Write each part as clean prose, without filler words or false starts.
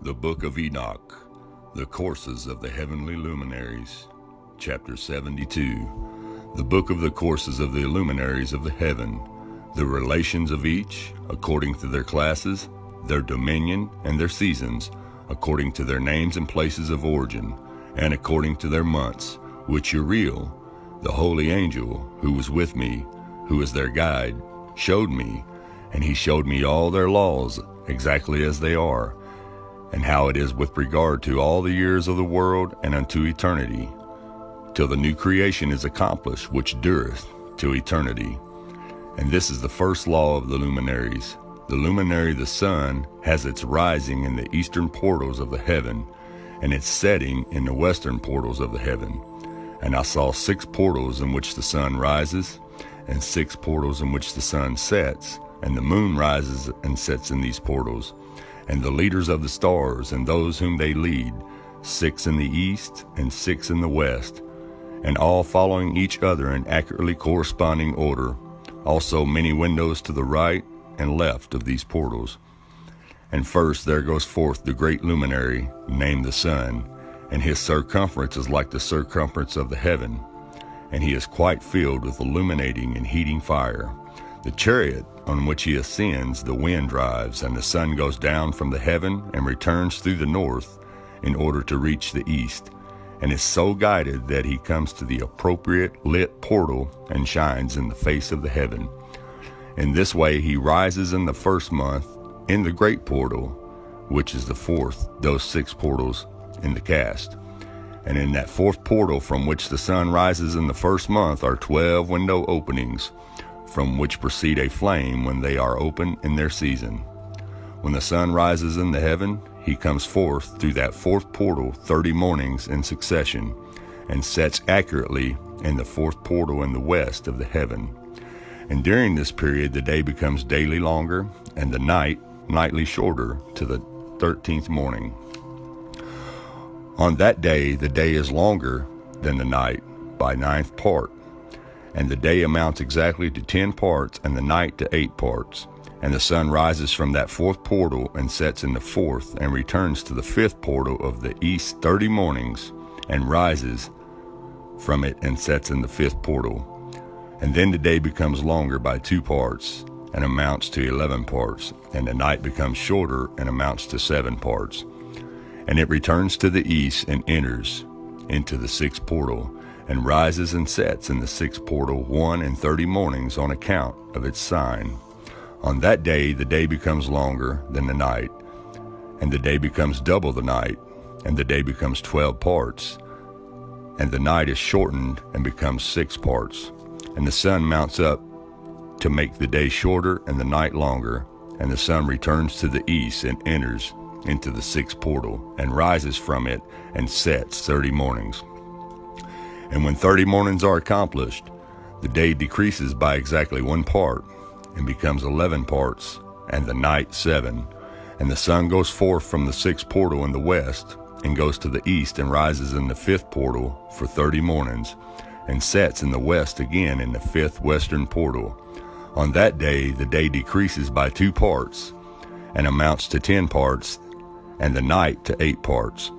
The Book of Enoch, The Courses of the Heavenly Luminaries, Chapter 72. The Book of the Courses of the Luminaries of the Heaven, the relations of each, according to their classes, their dominion, and their seasons, according to their names and places of origin, and according to their months, which Uriel, the holy angel, who was with me, who is their guide, showed me, and he showed me all their laws exactly as they are, and how it is with regard to all the years of the world and unto eternity, till the new creation is accomplished, which dureth to eternity. And this is the first law of the luminaries. The luminary, the sun, has its rising in the eastern portals of the heaven, and its setting in the western portals of the heaven. And I saw 6 portals in which the sun rises, and 6 portals in which the sun sets, and the moon rises and sets in these portals. And the leaders of the stars, and those whom they lead, 6 in the east, and 6 in the west, and all following each other in accurately corresponding order. Also many windows to the right and left of these portals. And first there goes forth the great luminary, named the sun, and his circumference is like the circumference of the heaven, and he is quite filled with illuminating and heating fire. The chariot on which he ascends, the wind drives, and the sun goes down from the heaven and returns through the north in order to reach the east, and is so guided that he comes to the appropriate lit portal and shines in the face of the heaven. In this way he rises in the first month in the great portal, which is the fourth, those 6 portals in the cast. And in that 4th portal from which the sun rises in the first month are 12 window openings, from which proceed a flame when they are open in their season. When the sun rises in the heaven, he comes forth through that 4th portal 30 mornings in succession, and sets accurately in the 4th portal in the west of the heaven. And during this period the day becomes daily longer, and the night nightly shorter, to the 13th morning. On that day the day is longer than the night by 9th part, and the day amounts exactly to 10 parts, and the night to 8 parts. And the sun rises from that 4th portal and sets in the 4th, and returns to the 5th portal of the east 30 mornings, and rises from it and sets in the 5th portal. And then the day becomes longer by 2 parts, and amounts to 11 parts, and the night becomes shorter and amounts to 7 parts. And it returns to the east and enters into the 6th portal, and rises and sets in the 6th portal 1 and 30 mornings on account of its sign. On that day the day becomes longer than the night, and the day becomes double the night, and the day becomes 12 parts, and the night is shortened and becomes 6 parts. And the sun mounts up to make the day shorter and the night longer, and the sun returns to the east and enters into the 6th portal, and rises from it and sets 30 mornings. And when 30 mornings are accomplished, the day decreases by exactly 1 part, and becomes 11 parts, and the night 7. And the sun goes forth from the 6th portal in the west, and goes to the east, and rises in the 5th portal for 30 mornings, and sets in the west again in the 5th western portal. On that day the day decreases by 2 parts, and amounts to 10 parts, and the night to 8 parts.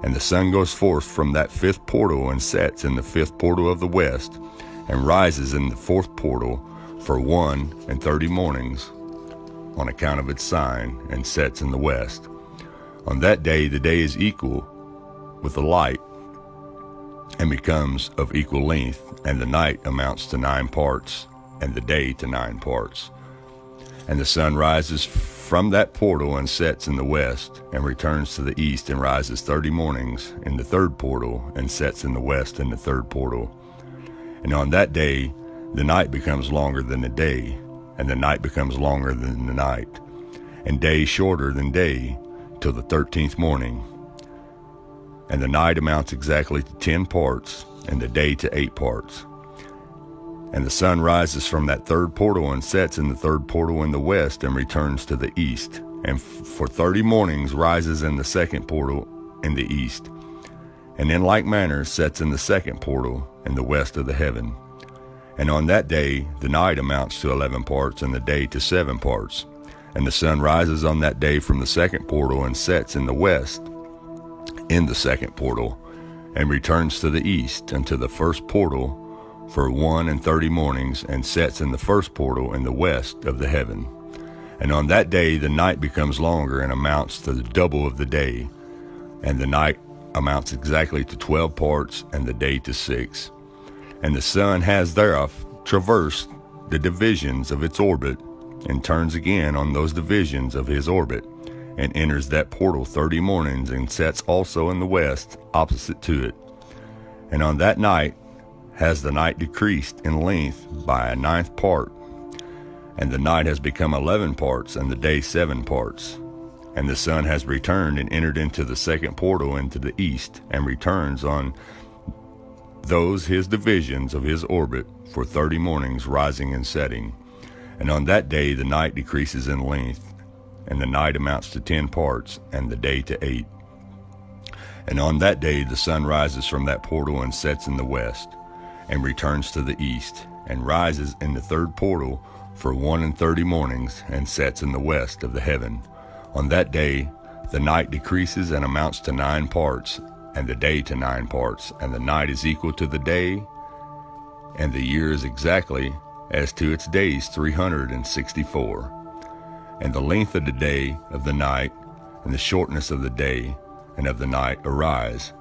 And the sun goes forth from that 5th portal and sets in the 5th portal of the west, and rises in the 4th portal for 1 and 30 mornings on account of its sign, and sets in the west. On that day the day is equal with the light, and becomes of equal length, and the night amounts to 9 parts, and the day to 9 parts. And the sun rises from that portal and sets in the west, and returns to the east, and rises 30 mornings in the 3rd portal, and sets in the west in the 3rd portal. And on that day the night becomes longer than the day, and the night becomes longer than the night, and day shorter than day, till the 13th morning. And the night amounts exactly to 10 parts, and the day to 8 parts. And the sun rises from that 3rd portal and sets in the 3rd portal in the west, and returns to the east, and for 30 mornings rises in the 2nd portal in the east, and in like manner sets in the 2nd portal in the west of the heaven. And on that day the night amounts to 11 parts, and the day to 7 parts. And the sun rises on that day from the second portal and sets in the west in the second portal, and returns to the east unto the first portal for 31 mornings, and sets in the first portal in the west of the heaven. And on that day the night becomes longer and amounts to the double of the day, and the night amounts exactly to 12 parts, and the day to 6. And the sun has thereof traversed the divisions of its orbit, and turns again on those divisions of his orbit, and enters that portal 30 mornings, and sets also in the west opposite to it. And on that night has the night decreased in length by a 9th part, and the night has become 11 parts, and the day 7 parts. And the sun has returned and entered into the second portal into the east, and returns on those his divisions of his orbit for 30 mornings, rising and setting. And on that day the night decreases in length, and the night amounts to 10 parts, and the day to 8. And on that day the sun rises from that portal and sets in the west, and returns to the east, and rises in the third portal for 31 mornings, and sets in the west of the heaven. On that day the night decreases and amounts to 9 parts, and the day to 9 parts, and the night is equal to the day, and the year is exactly as to its days 364. And the length of the day of the night, and the shortness of the day and of the night arise.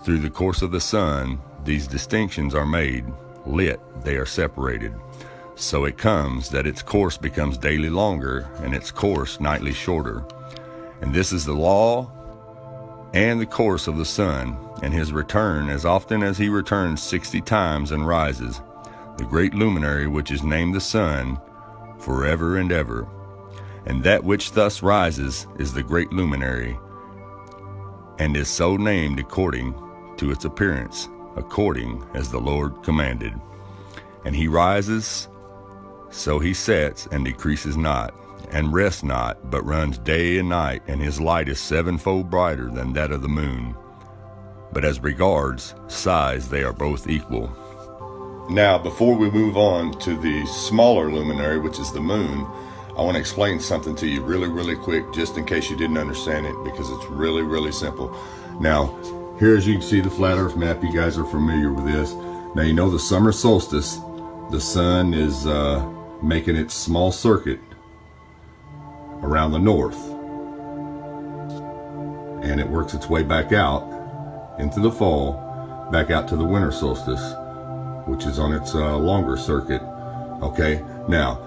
Through the course of the sun these distinctions are made, lit they are separated. So it comes that its course becomes daily longer, and its course nightly shorter. And this is the law and the course of the sun, and his return, as often as he returns 60 times and rises, the great luminary which is named the sun, forever and ever. And that which thus rises is the great luminary, and is so named according to its appearance, according as the Lord commanded. And he rises, so he sets, and decreases not, and rests not, but runs day and night, and his light is 7-fold brighter than that of the moon. But as regards size they are both equal. Now, before we move on to the smaller luminary, which is the moon, I want to explain something to you really quick, just in case you didn't understand it, because it's really simple. Now, here, as you can see the flat earth map, you guys are familiar with this. Now, you know the summer solstice, the sun is making its small circuit around the north, and it works its way back out into the fall, back out to the winter solstice, which is on its longer circuit. Okay, now,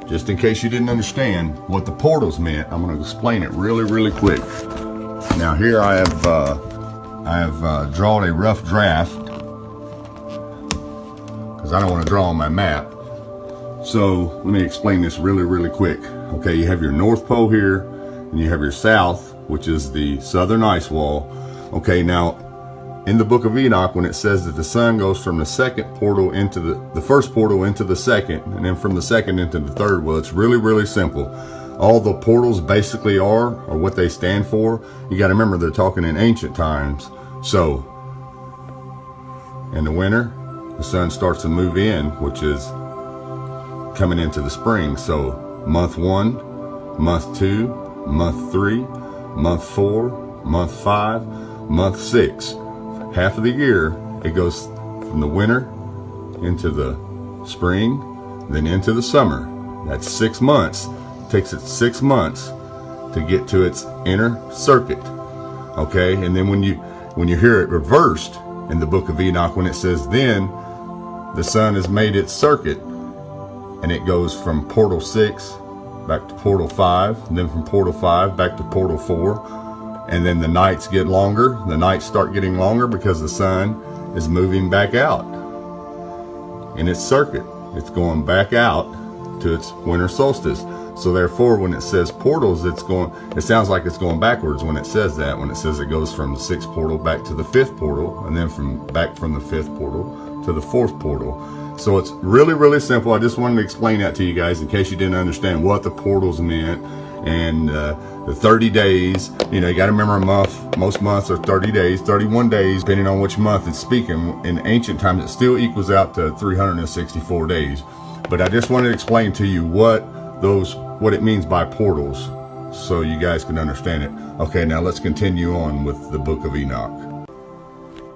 just in case you didn't understand what the portals meant, I'm going to explain it really quick. Now, here I have drawn a rough draft, because I don't want to draw on my map. So let me explain this really quick. Okay, you have your North Pole here, and you have your South, which is the southern ice wall. Okay, now in the book of Enoch, when it says that the sun goes from the second portal into the first portal into the second, and then from the second into the third, well, it's really simple. All the portals basically are, or what they stand for, you got to remember they're talking in ancient times. So in the winter, the sun starts to move in, which is coming into the spring. So month 1, month 2, month 3, month 4, month 5, month 6. Half of the year it goes from the winter into the spring, then into the summer. That's 6 months. It takes it 6 months to get to its inner circuit. Okay, and then when you hear it reversed in the book of Enoch, when it says then the sun has made its circuit, and it goes from portal 6 back to portal 5, and then from portal 5 back to portal 4. And then the nights get longer. The nights start getting longer because the sun is moving back out in its circuit. It's going back out to its winter solstice. So therefore, when it says portals, it sounds like it's going backwards when it says that. When it says it goes from the 6th portal back to the 5th portal, and then back from the 5th portal to the 4th portal. So it's really simple. I just wanted to explain that to you guys in case you didn't understand what the portals meant. And the 30 days, you got to remember a month, most months are 30 days, 31 days, depending on which month it's speaking. In ancient times, it still equals out to 364 days. But I just wanted to explain to you what what it means by portals, so you guys can understand it. Okay, now let's continue on with the book of Enoch.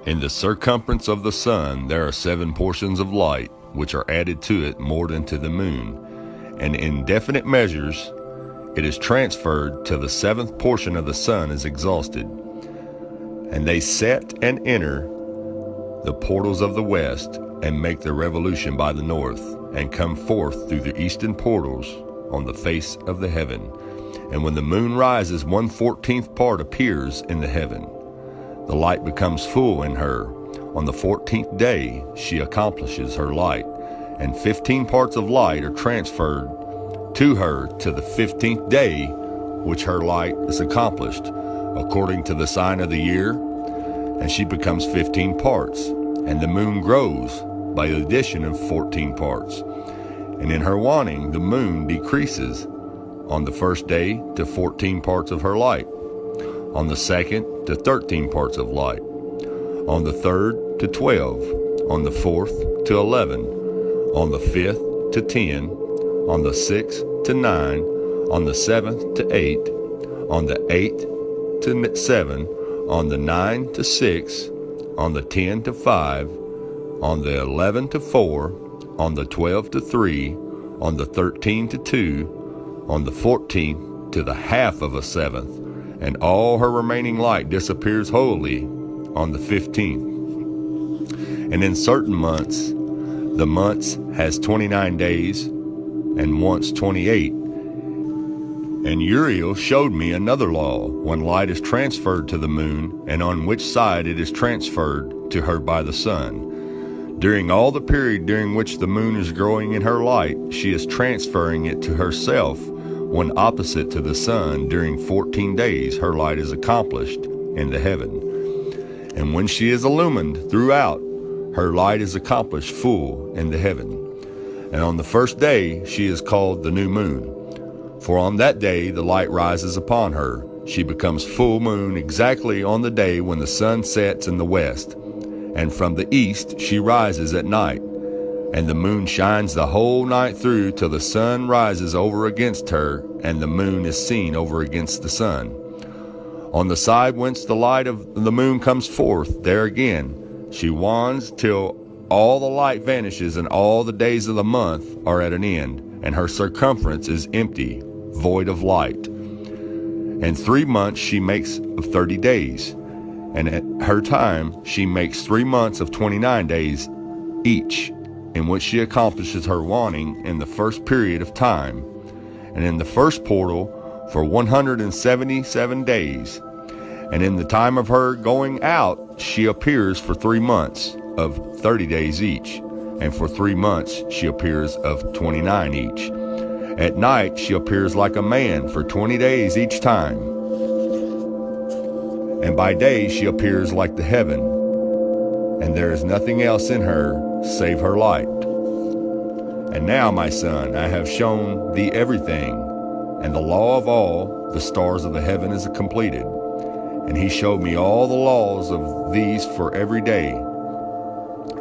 In the circumference of the sun there are 7 portions of light, which are added to it more than to the moon, and in definite measures it is transferred till the 7th portion of the sun is exhausted. And they set and enter the portals of the west, and make their revolution by the north, and come forth through the eastern portals on the face of the heaven. And when the moon rises, 1/14th part appears in the heaven. The light becomes full in her. On the 14th day she accomplishes her light, and 15 parts of light are transferred to her to the 15th day, which her light is accomplished, according to the sign of the year, and she becomes 15 parts. And the moon grows by the addition of 14 parts. And in her waning, the moon decreases on the first day to 14 parts of her light, on the second to 13 parts of light, on the third to 12, on the fourth to 11, on the fifth to 10, on the sixth to 9, on the seventh to 8, on the 8th to 7, on the 9 to 6, on the 10 to 5, on the 11 to 4, on the 12 to 3, on the 13 to 2, on the 14th to the half of a seventh, and all her remaining light disappears wholly on the 15th. And in certain months, the months has 29 days, and once 28. And Uriel showed me another law, when light is transferred to the moon, and on which side it is transferred to her by the sun. During all the period during which the moon is growing in her light, she is transferring it to herself. When opposite to the sun, during 14 days her light is accomplished in the heaven. And when she is illumined throughout, her light is accomplished full in the heaven. And on the first day she is called the new moon. For on that day the light rises upon her. She becomes full moon exactly on the day when the sun sets in the west. And from the east she rises at night. And the moon shines the whole night through till the sun rises over against her, and the moon is seen over against the sun. On the side whence the light of the moon comes forth, there again she wans till all the light vanishes, and all the days of the month are at an end, and her circumference is empty, void of light. And 3 months she makes of 30 days, and at her time she makes 3 months of 29 days each, in which she accomplishes her waning in the first period of time, and in the first portal for 177 days. And in the time of her going out she appears for 3 months of 30 days each, and for 3 months she appears of 29 each. At night she appears like a man for 20 days each time, and by day she appears like the heaven, and there is nothing else in her save her light. And now, my son, I have shown thee everything, and the law of all the stars of the heaven is completed. And he showed me all the laws of these for every day,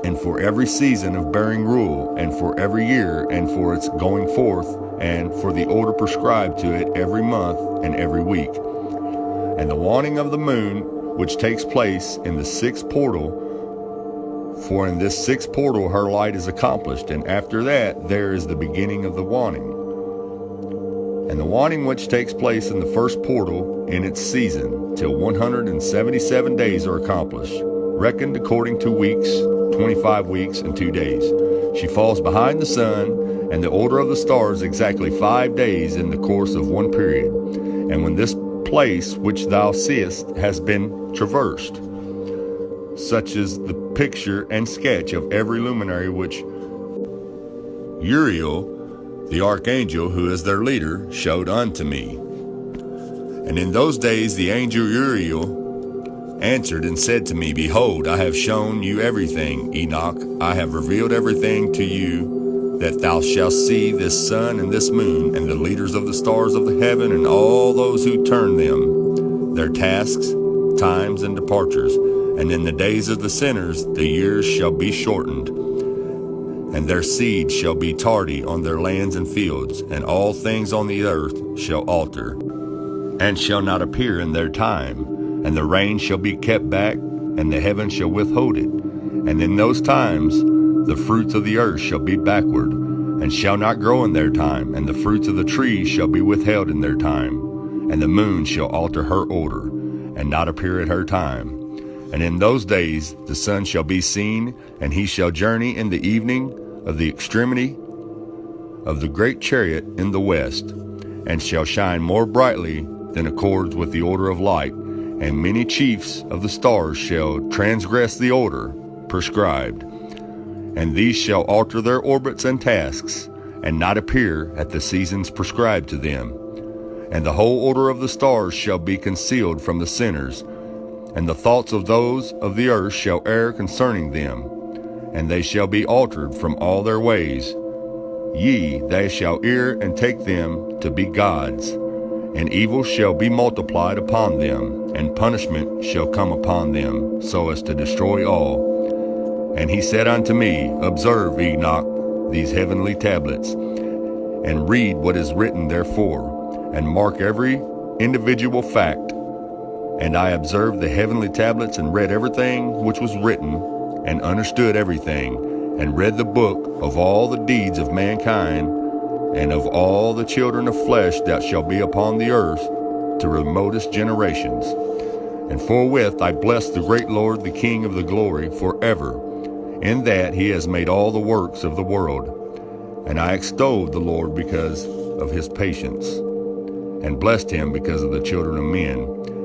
and for every season of bearing rule, and for every year, and for its going forth, and for the order prescribed to it every month and every week. And the waning of the moon, which takes place in the 6th portal, for in this 6th portal her light is accomplished, and after that there is the beginning of the waning. And the waning which takes place in the 1st portal in its season, till 177 days are accomplished, reckoned according to weeks, 25 weeks and 2 days. She falls behind the sun, and the order of the stars exactly 5 days in the course of one period. And when this place which thou seest has been traversed, such is the picture and sketch of every luminary which Uriel, the archangel, who is their leader, showed unto me. And in those days the angel Uriel answered and said to me, Behold, I have shown you everything, Enoch. I have revealed everything to you, that thou shalt see this sun and this moon, and the leaders of the stars of the heaven, and all those who turn them, their tasks, times, and departures. And in the days of the sinners the years shall be shortened. and their seed shall be tardy on their lands and fields, and all things on the earth shall alter, and shall not appear in their time, and the rain shall be kept back, and the heaven shall withhold it. And in those times the fruits of the earth shall be backward, and shall not grow in their time, and the fruits of the trees shall be withheld in their time, and the moon shall alter her order, and not appear at her time. And in those days the sun shall be seen, and he shall journey in the evening of the extremity of the great chariot in the west, and shall shine more brightly than accords with the order of light. And many chiefs of the stars shall transgress the order prescribed, and these shall alter their orbits and tasks, and not appear at the seasons prescribed to them. And the whole order of the stars shall be concealed from the sinners, and the thoughts of those of the earth shall err concerning them, and they shall be altered from all their ways. Ye, they shall err and take them to be gods, and evil shall be multiplied upon them, and punishment shall come upon them, so as to destroy all. And he said unto me, Observe, Enoch, these heavenly tablets, and read what is written therefore, and mark every individual fact. And I observed the heavenly tablets, and read everything which was written, and understood everything, and read the book of all the deeds of mankind, and of all the children of flesh that shall be upon the earth, to remotest generations. And forthwith I blessed the great Lord, the King of the glory, forever, in that he has made all the works of the world. And I extolled the Lord because of his patience, and blessed him because of the children of men.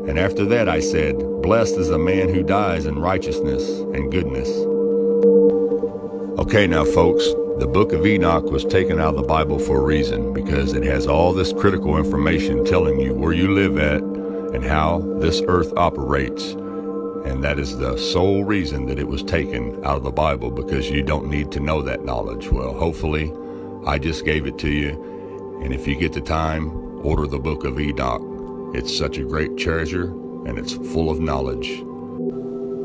And after that I said, Blessed is the man who dies in righteousness and goodness. Okay, now folks, the book of Enoch was taken out of the Bible for a reason, because it has all this critical information telling you where you live at and how this earth operates. And that is the sole reason that it was taken out of the Bible, because you don't need to know that knowledge. Well, hopefully I just gave it to you. And if you get the time, order the book of Enoch. It's such a great treasure, and it's full of knowledge.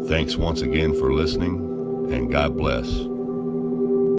Thanks once again for listening, and God bless.